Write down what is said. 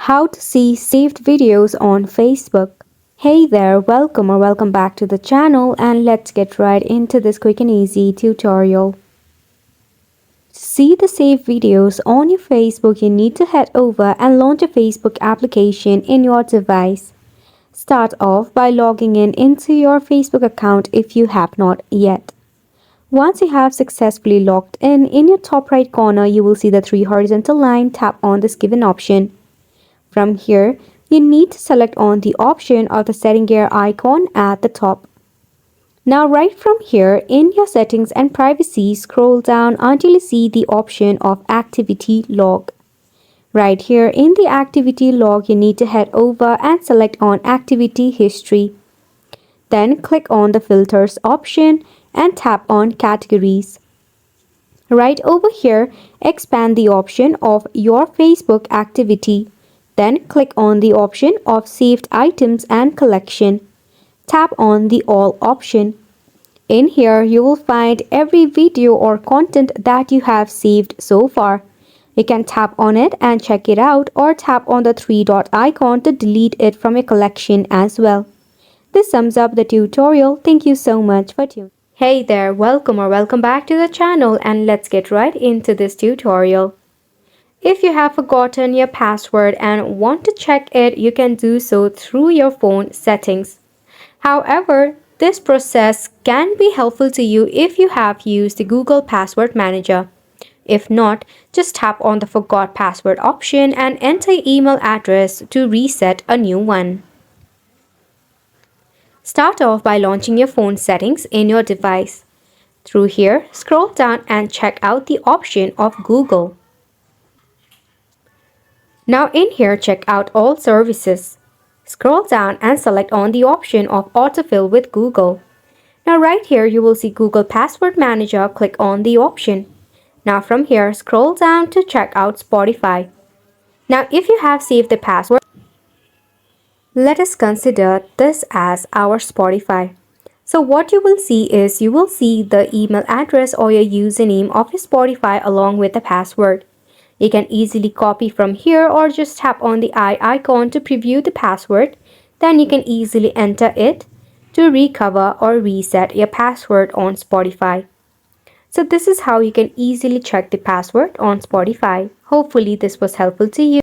How to see saved videos on Facebook. Hey there, welcome back to the channel, and let's get right into this quick and easy tutorial. To see the saved videos on your Facebook, you need to head over and launch a Facebook application in your device. Start off by logging in into your Facebook account if you have not yet. Once you have successfully logged in your top right corner, you will see the three horizontal line. Tap on this given option. From here, you need to select on the option of the setting gear icon at the top. Now right from here, in your settings and privacy, scroll down until you see the option of activity log. Right here in the activity log, you need to head over and select on activity history. Then click on the filters option and tap on categories. Right over here, expand the option of your Facebook activity. Then click on the option of saved items and collection. Tap on the all option. In here, you will find every video or content that you have saved so far. You can tap on it and check it out, or tap on the three dot icon to delete it from your collection as well. This sums up the tutorial. Thank you so much for tuning. Hey there, welcome back to the channel, and let's get right into this tutorial. If you have forgotten your password and want to check it, you can do so through your phone settings. However, this process can be helpful to you if you have used the Google Password Manager. If not, just tap on the Forgot Password option and enter your email address to reset a new one. Start off by launching your phone settings in your device. Through here, scroll down and check out the option of Google. Now in here, check out all services. Scroll down and select on the option of autofill with Google. Now right here, you will see Google Password Manager. Click on the option. Now from here, scroll down to check out Spotify. Now if you have saved the password, let us consider this as our Spotify. So what you will see is you will see the email address or your username of your Spotify along with the password. You can easily copy from here or just tap on the eye icon to preview the password. Then you can easily enter it to recover or reset your password on Spotify. So this is how you can easily check the password on Spotify. Hopefully this was helpful to you.